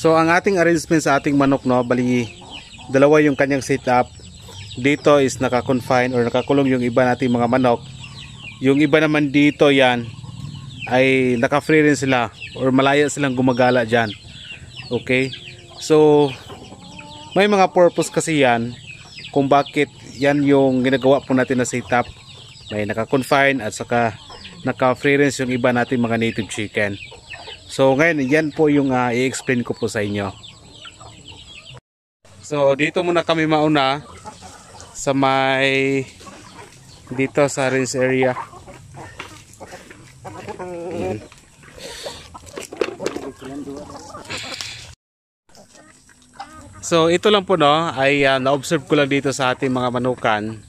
So ang ating arrangement sa ating manok, no, bali dalawa yung kanyang setup. Dito is naka-confine or nakakulong yung iba nating mga manok. Yung iba naman dito yan ay naka-free rin sila or malaya silang gumagala dyan. Okay? So may mga purpose kasi yan kung bakit yan yung ginagawa po natin na setup. May naka-confine at saka naka-free range yung iba nating mga native chicken. So ngayon yan po yung i-explain ko po sa inyo. So dito muna kami mauna sa may dito sa range area. Ayan. So ito lang po, no, ay na-observe ko lang dito sa ating mga manukan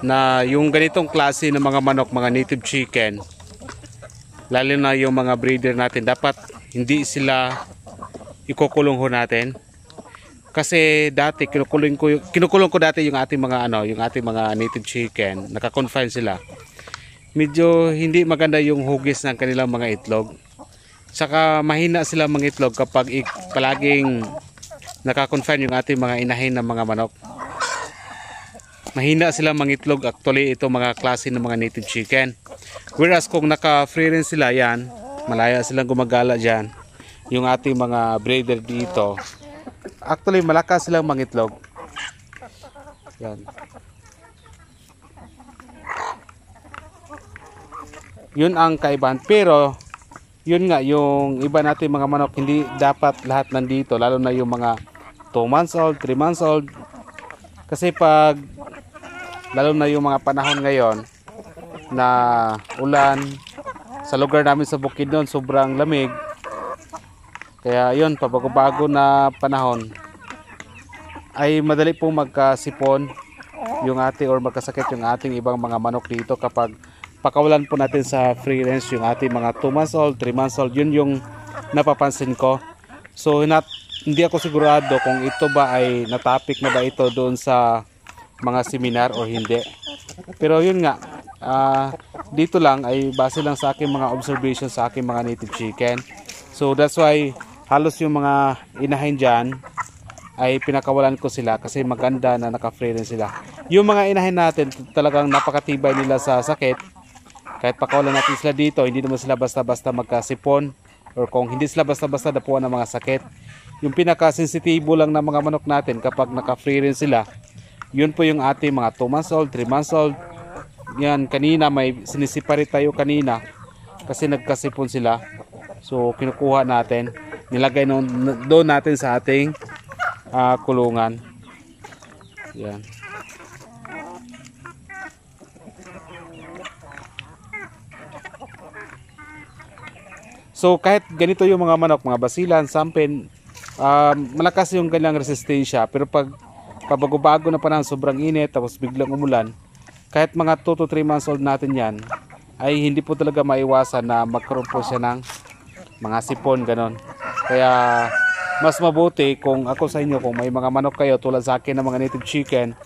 na yung ganitong klase ng mga manok, mga native chicken, lalo na yung mga breeder natin, dapat hindi sila ikukulong ho natin. Kasi dati kinukulong ko dati yung ating mga yung ating mga native chicken, naka-confine sila. Medyo hindi maganda yung hugis ng kanilang mga itlog. Saka mahina sila mga itlog kapag palaging naka-confine yung ating mga inahin ng mga manok. Mahina sila mangitlog actually ito mga klase ng mga native chicken. Whereas kung naka-free rin sila, yan, malaya silang gumagala dyan. Yung ating mga breeder dito, actually malakas silang mangitlog. Yan. Yun ang kaibahan. Pero yun nga, yung iba natin mga manok, hindi dapat lahat nandito, lalo na yung mga 2 months old, 3 months old. Kasi pag lalo na yung mga panahon ngayon na ulan, sa lugar namin sa Bukidnon sobrang lamig. Kaya yun, pabago-bago na panahon ay madali pong magkasipon yung ating or magkasakit yung ating ibang mga manok dito kapag pakawalan po natin sa free range yung ating mga 2 months old, 3 months old. Yun yung napapansin ko. So hindi ako sigurado kung ito ba ay natapik na ba ito doon sa mga seminar o hindi. Pero yun nga, dito lang ay base lang sa aking mga observation sa aking mga native chicken. So that's why halos yung mga inahin dyan ay pinakawalan ko sila kasi maganda na naka-free rin sila. Yung mga inahin natin talagang napakatibay nila sa sakit. Kahit pakawalan natin sila dito, hindi naman sila basta-basta magkasipon or kung hindi sila basta-basta dapuan ng mga sakit. Yung pinaka-sensitibo lang ng mga manok natin kapag naka-free rin sila, yun po yung ating mga 2 months old, 3 months old. Yan, kanina may sinisiparate tayo kanina kasi nagkasipon sila. So kinukuha natin, nilagay doon natin sa ating kulungan. Yan. So kahit ganito yung mga manok, mga basilan, sampin, malakas yung kanilang resistensya. Pero pag pabago-bago na panahon, sobrang init, tapos biglang umulan, kahit mga 2 to 3 months old natin yan, ay hindi po talaga maiwasan na magkaroon po siya ng mga sipon, ganon. Kaya mas mabuti kung ako sa inyo, kung may mga manok kayo tulad sa akin ng mga native chicken,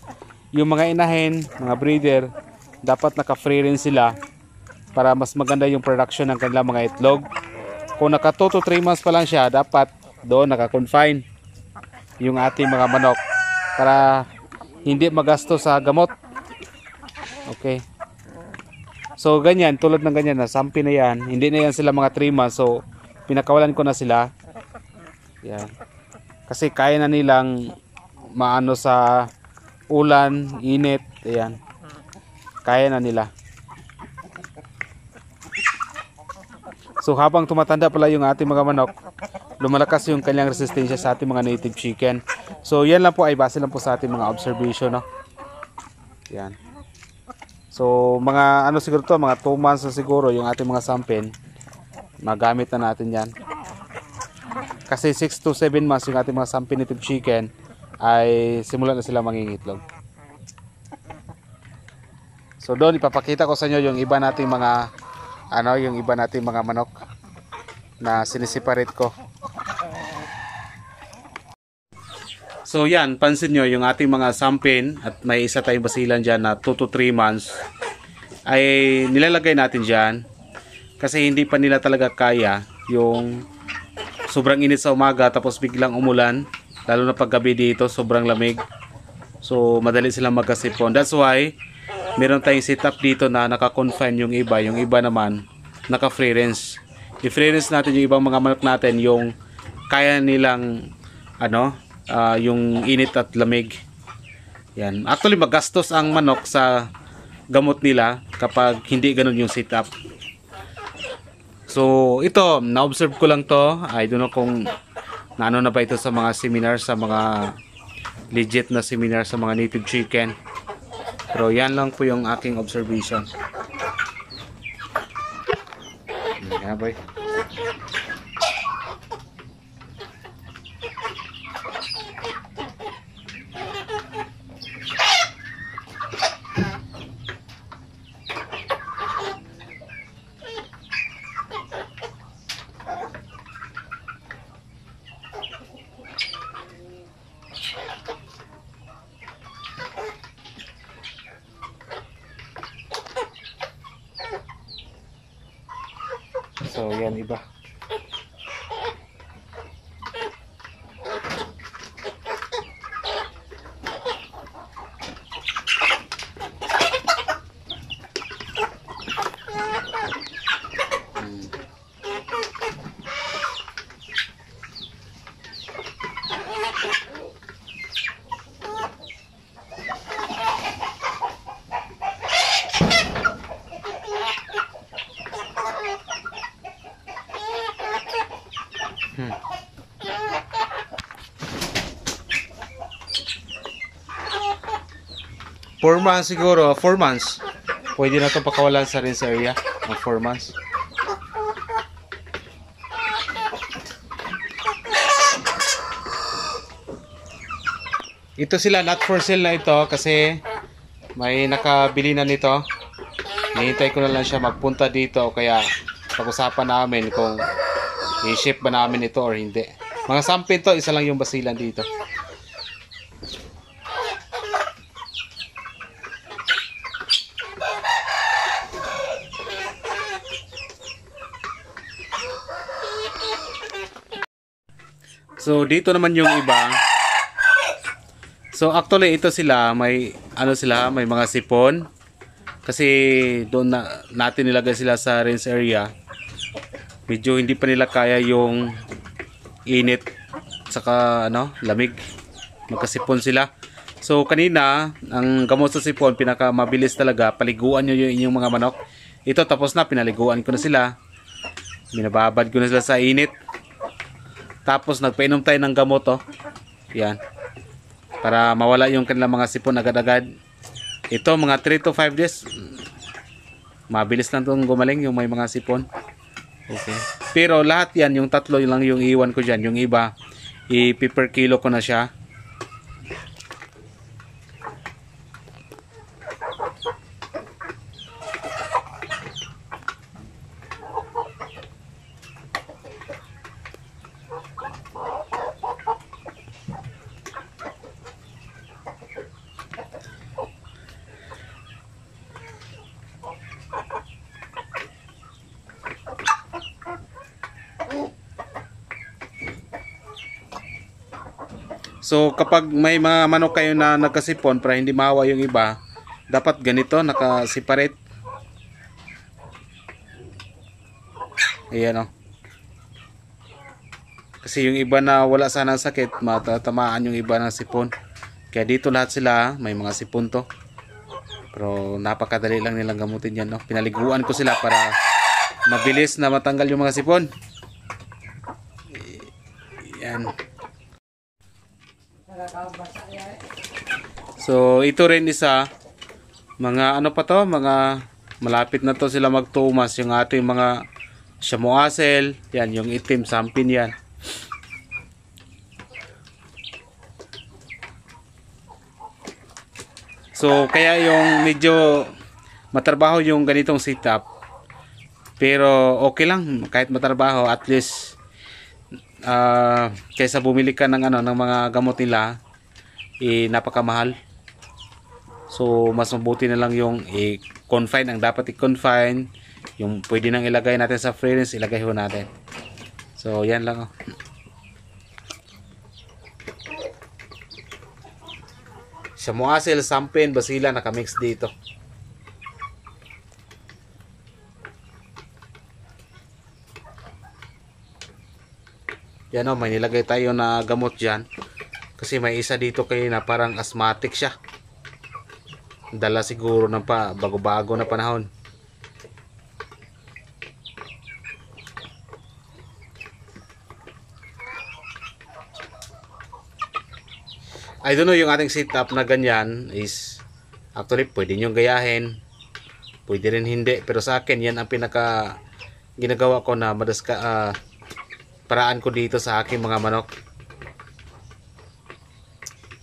yung mga inahin, mga breeder, dapat naka-free rin sila para mas maganda yung production ng kanilang mga itlog. Kung naka 2 to 3 months pa lang siya, dapat doon naka-confine yung ating mga manok para hindi magasto sa gamot. Okay. So ganyan, tulad ng ganyan na sampi na yan, hindi na yan sila mga 3 months, so pinakawalan ko na sila. Yan. Kasi kaya na nilang maano sa ulan, init, ayan. Kaya na nila. So habang tumatanda pala yung ating mga manok, lumalakas yung kanyang resistensya sa ating mga native chicken. So yan lang po ay base lang po sa ating mga observation, no? Yan. So mga ano siguro to, mga 2 months na siguro yung ating mga sampin. Magamit na natin yan. Kasi 6 to 7 months yung ating mga sampin native chicken ay simulan na sila mangingitlog. So doon ipapakita ko sa inyo yung iba nating mga yung iba nating mga manok na sinisiparate ko. So yan, pansin nyo yung ating mga sampin at may isa tayong basilan dyan na 2 to 3 months ay nilalagay natin dyan kasi hindi pa nila talaga kaya yung sobrang init sa umaga tapos biglang umulan, lalo na pag gabi dito sobrang lamig. So madali silang magkasipon. That's why meron tayong setup dito na naka-confine yung iba naman naka-free range. I-free range natin yung ibang mga manok natin yung kaya nilang yung init at lamig. Yan. Actually magastos ang manok sa gamot nila kapag hindi ganun yung setup. So ito, na-observe ko lang to. I don't know kung naano na ba ito sa mga seminar, sa mga legit na seminar sa mga native chicken. Pero yan lang po yung aking observation. Yeah, boy. So yan iba. Hmm. 4 months siguro, 4 months. Pwede na ito pakawalan sa rinse area. 4 months. Ito sila, not for sale na ito kasi may nakabili na nito. Nihintay ko na lang siya magpunta dito o kaya pag-usapan namin kung i-ship ba namin ito or hindi. Mga sampin to, isa lang yung basilan dito. So dito naman yung iba. So actually ito sila, may may mga sipon. Kasi doon natin nilagay sila sa rinse area. Medyo hindi pa nila kaya yung init saka lamig. Magkasipon sila. So kanina, ang gamot sa sipon pinakamabilis talaga, paliguan nyo yung inyong mga manok. Ito tapos na, pinaliguan ko na sila. Binababad ko na sila sa init. Tapos nagpainom tayo ng gamot Yan. Para mawala yung kanilang mga sipon agad-agad. Ito mga 3 to 5 days. Mabilis lang itong gumaling yung may mga sipon. Okay. Pero lahat yan, yung tatlo lang yung iwan ko dyan. Yung iba, i-per kilo ko na siya. So kapag may mga manok kayo na nagkasipon para hindi mahawa yung iba, dapat ganito, naka-separate. Ayan Kasi yung iba na wala sana sakit, matatamaan yung iba ng sipon. Kaya dito lahat sila, may mga sipon to. Pero napakadali lang nilang gamutin yan Pinaliguan ko sila para mabilis na matanggal yung mga sipon. Yan. So ito rin isa, mga mga malapit na to sila magtumas, yung ating mga Chamoisel, yan yung itim, sampin yan. So kaya yung medyo matrabaho yung ganitong setup, pero okay lang kahit matrabaho, at least kaysa bumili ka ng ng mga gamot nila, napakamahal. So mas mabuti na lang yung i-confine, ang dapat i-confine, yung pwede nang ilagay natin sa free range, ilagay ho natin. So yan lang Chamoasil, sampin, basila nakamix dito. Yan o, may nilagay tayo na gamot dyan. Kasi may isa dito kayo na parang asthmatic siya. Dala siguro ng bago-bago na panahon. I don't know, yung ating setup na ganyan is actually pwede nyo gayahin. Pwede rin hindi. Pero sa akin, yan ang pinaka ginagawa ko na paraan ko dito sa aking mga manok.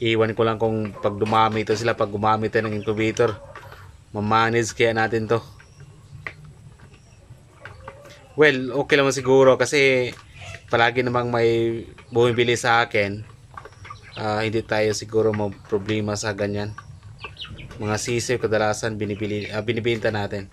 Iwan ko lang kung pag dumami ito sila, pag gumamit tayo ng incubator, mamanage kaya natin to. Well, okay naman siguro kasi palagi namang may bumibili sa akin. Hindi tayo siguro problema sa ganyan. Mga sisiw kadalasan binibenta natin.